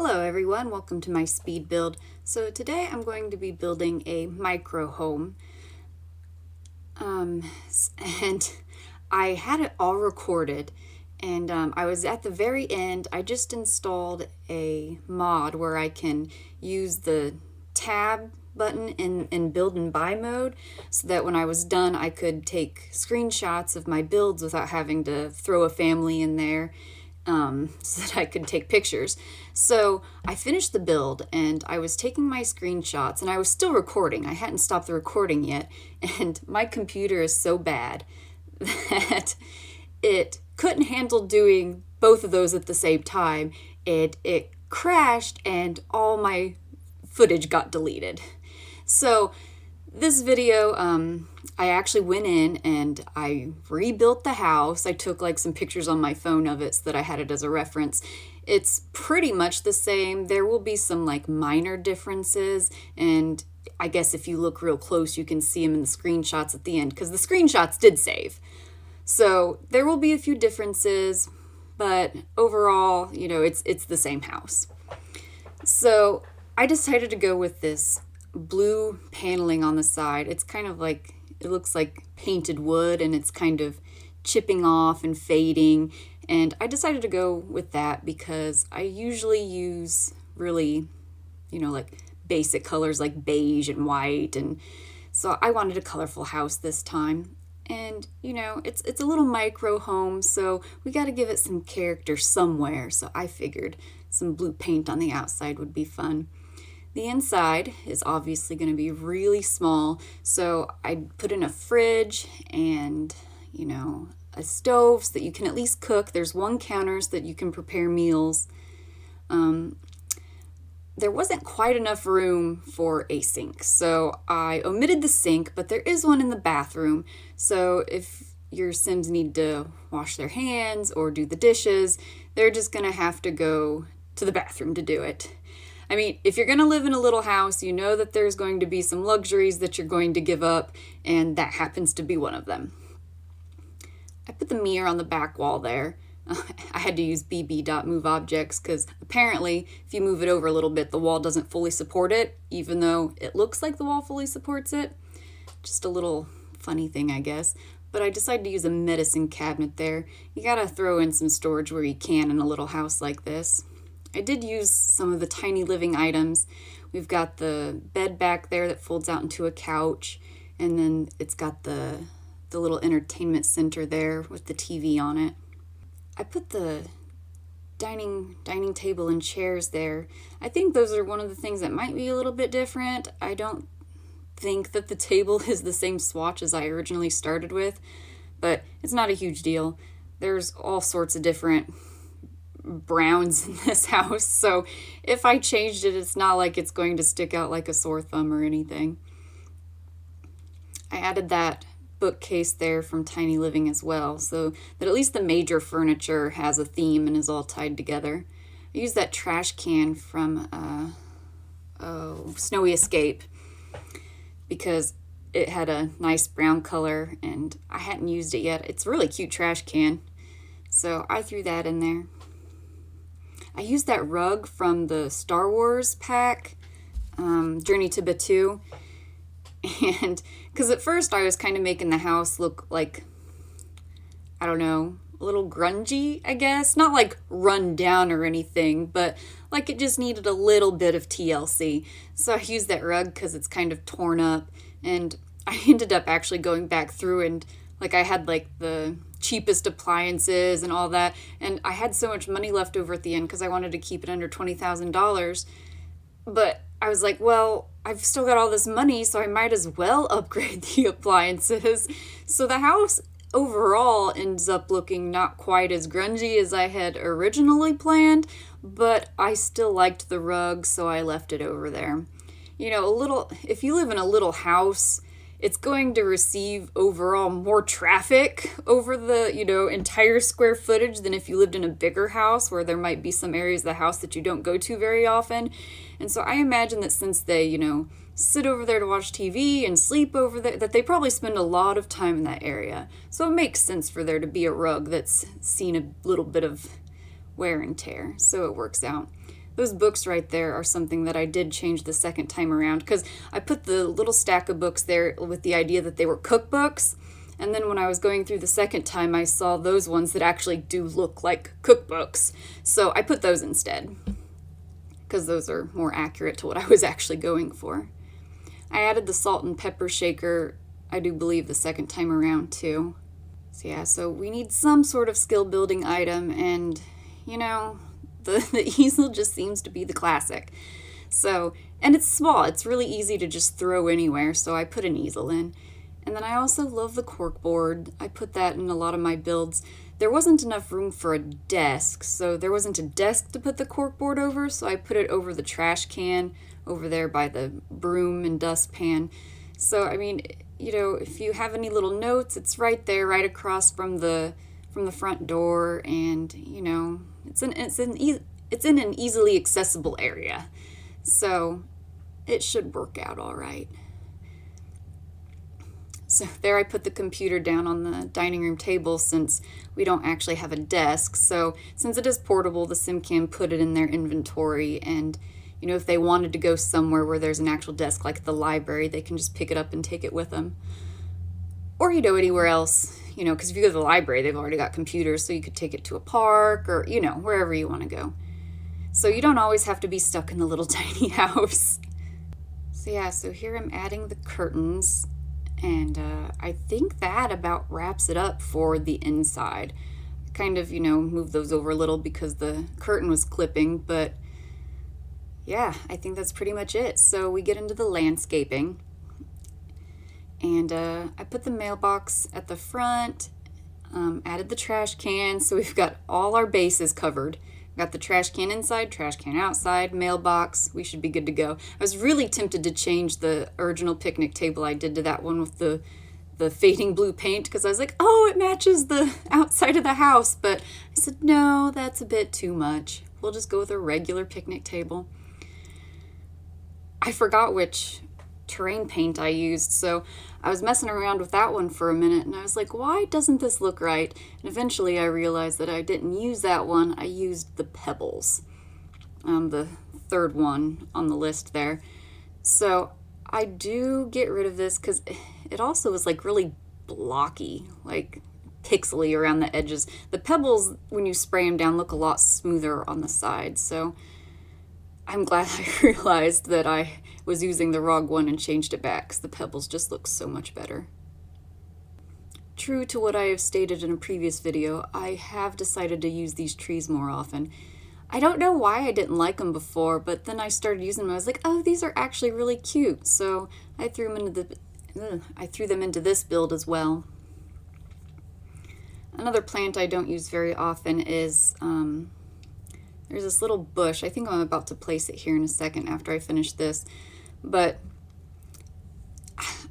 Hello everyone, welcome to my speed build. So today I'm going to be building a micro home. And I had it all recorded, and I was at the very end. I just installed a mod where I can use the tab button in build and buy mode, so that when I was done I could take screenshots of my builds without having to throw a family in there. So that I could take pictures. So I finished the build and I was taking my screenshots and I was still recording. I hadn't stopped the recording yet, and my computer is so bad that it couldn't handle doing both of those at the same time. It crashed and all my footage got deleted. So this video, I actually went in and I rebuilt the house. I took like some pictures on my phone of it so that I had it as a reference. It's pretty much the same. There will be some like minor differences, and I guess if you look real close you can see them in the screenshots at the end, because the screenshots did save. So there will be a few differences, but overall, it's the same house. So I decided to go with this blue paneling on the side. It's kind of like, it looks like painted wood, and it's kind of chipping off and fading, and I decided to go with that because I usually use really, like basic colors like beige and white, and so I wanted a colorful house this time. And it's a little micro home, so we got to give it some character somewhere, so I figured some blue paint on the outside would be fun. The inside is obviously going to be really small, so I put in a fridge and, a stove so that you can at least cook. There's one counter so that you can prepare meals. There wasn't quite enough room for a sink, so I omitted the sink, but there is one in the bathroom. So if your Sims need to wash their hands or do the dishes, they're just going to have to go to the bathroom to do it. I mean, if you're going to live in a little house, you know that there's going to be some luxuries that you're going to give up, and that happens to be one of them. I put the mirror on the back wall there. I had to use bb.moveObjects because apparently if you move it over a little bit, the wall doesn't fully support it, even though it looks like the wall fully supports it. Just a little funny thing, I guess. But I decided to use a medicine cabinet there. You gotta throw in some storage where you can in a little house like this. I did use some of the tiny living items. We've got the bed back there that folds out into a couch, and then it's got the little entertainment center there with the TV on it. I put the dining table and chairs there. I think those are one of the things that might be a little bit different. I don't think that the table is the same swatch as I originally started with, but it's not a huge deal. There's all sorts of different browns in this house, so if I changed it, it's not like it's going to stick out like a sore thumb or anything. I added that bookcase there from Tiny Living as well, so that at least the major furniture has a theme and is all tied together. I used that trash can from Snowy Escape because it had a nice brown color and I hadn't used it yet. It's a really cute trash can, so I threw that in there. I used that rug from the Star Wars pack, Journey to Batuu, and because at first I was kind of making the house look like, I don't know, a little grungy, I guess. Not like run down or anything, but like it just needed a little bit of TLC. So I used that rug because it's kind of torn up, and I ended up actually going back through and like I had like the cheapest appliances and all that, and I had so much money left over at the end because I wanted to keep it under $20,000, but I was like, well, I've still got all this money, so I might as well upgrade the appliances. So the house overall ends up looking not quite as grungy as I had originally planned, but I still liked the rug, so I left it over there. If you live in a little house, it's going to receive overall more traffic over the, entire square footage than if you lived in a bigger house where there might be some areas of the house that you don't go to very often. And so I imagine that since they, sit over there to watch TV and sleep over there, that they probably spend a lot of time in that area. So it makes sense for there to be a rug that's seen a little bit of wear and tear. So it works out. those books right there are something that I did change the second time around, because I put the little stack of books there with the idea that they were cookbooks. And then when I was going through the second time, I saw those ones that actually do look like cookbooks. So I put those instead, because those are more accurate to what I was actually going for. I added the salt and pepper shaker, I do believe, the second time around too. So yeah, so we need some sort of skill building item, and you know, the easel just seems to be the classic. So, and it's small, it's really easy to just throw anywhere, so I put an easel in. And then I also love the corkboard. I put that in a lot of my builds. There wasn't enough room for a desk, so there wasn't a desk to put the corkboard over, so I put it over the trash can over there by the broom and dustpan. So, I mean, you know, if you have any little notes, it's right there, right across from the front door, and you know, it's in an easily accessible area. So, it should work out all right. So there I put the computer down on the dining room table, since we don't actually have a desk. So since it is portable, the sim can put it in their inventory, and you know, if they wanted to go somewhere where there's an actual desk like the library, they can just pick it up and take it with them. Or you know, anywhere else, you know, because if you go to the library, they've already got computers, so you could take it to a park, or you know, wherever you want to go. So you don't always have to be stuck in the little tiny house. So yeah, so here I'm adding the curtains. And I think that about wraps it up for the inside. Kind of, you know, move those over a little because the curtain was clipping, but yeah, I think that's pretty much it. So we get into the landscaping. And I put the mailbox at the front, added the trash can, so we've got all our bases covered. Got the trash can inside, trash can outside, mailbox. We should be good to go. I was really tempted to change the original picnic table I did to that one with the fading blue paint, because I was like, oh, it matches the outside of the house. But I said, no, that's a bit too much. We'll just go with a regular picnic table. I forgot which terrain paint I used, so I was messing around with that one for a minute, and I was like, why doesn't this look right? And eventually I realized that I didn't use that one. I used the pebbles, the third one on the list there. So I do get rid of this because it also was like really blocky, like pixely around the edges. The pebbles, when you spray them down, look a lot smoother on the sides. So I'm glad I realized that I was using the wrong one and changed it back, because the pebbles just look so much better. True to what I have stated in a previous video, I have decided to use these trees more often. I don't know why I didn't like them before, but then I started using them. I was like, oh, these are actually really cute. So I threw them into this build as well. Another plant I don't use very often is there's this little bush. I think I'm about to place it here in a second after I finish this. But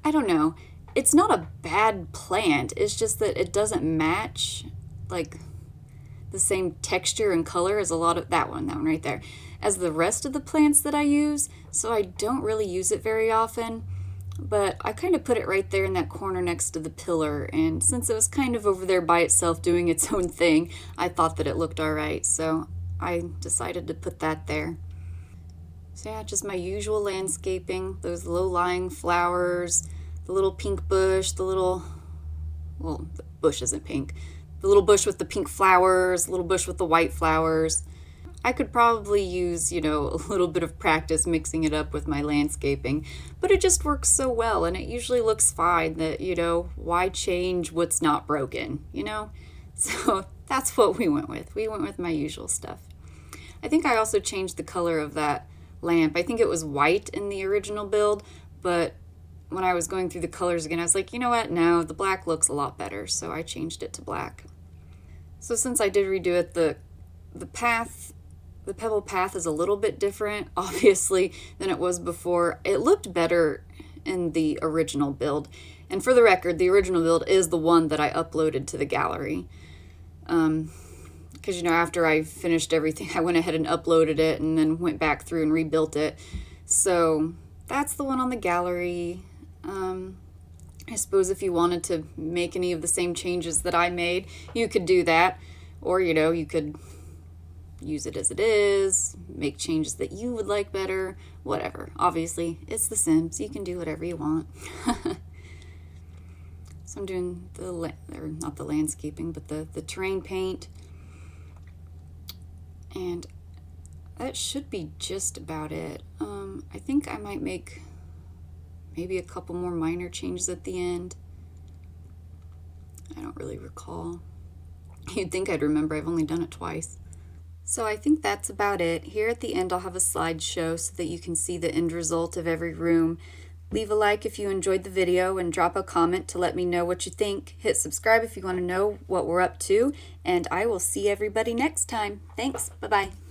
I don't know. It's not a bad plant. It's just that it doesn't match like the same texture and color as a lot of that one right there, as the rest of the plants that I use. So I don't really use it very often. But I kind of put it right there in that corner next to the pillar, and since it was kind of over there by itself doing its own thing, I thought that it looked all right. So I decided to put that there. So yeah, just my usual landscaping, those low-lying flowers, the little pink bush, well, the bush isn't pink, the little bush with the pink flowers, the little bush with the white flowers. I could probably use, you know, a little bit of practice mixing it up with my landscaping, but it just works so well, and it usually looks fine. That, you know, why change what's not broken, you know? So that's what we went with. We went with my usual stuff. I think I also changed the color of that lamp. I think it was white in the original build, but when I was going through the colors again, I was like, you know what? No, the black looks a lot better, so I changed it to black. So since I did redo it, the pebble path is a little bit different, obviously, than it was before. It looked better in the original build. And for the record, the original build is the one that I uploaded to the gallery. Because, you know, after I finished everything, I went ahead and uploaded it and then went back through and rebuilt it. So that's the one on the gallery. I suppose if you wanted to make any of the same changes that I made, you could do that. Or, you know, you could use it as it is, make changes that you would like better, whatever. Obviously, it's The Sims. You can do whatever you want. So I'm doing not the landscaping, but the terrain paint. And that should be just about it. I think I might make maybe a couple more minor changes at the end. I don't really recall. You'd think I'd remember. I've only done it twice. So I think that's about it. Here at the end I'll have a slideshow so that you can see the end result of every room. Leave a like if you enjoyed the video and drop a comment to let me know what you think. Hit subscribe if you want to know what we're up to, and I will see everybody next time. Thanks. Bye-bye.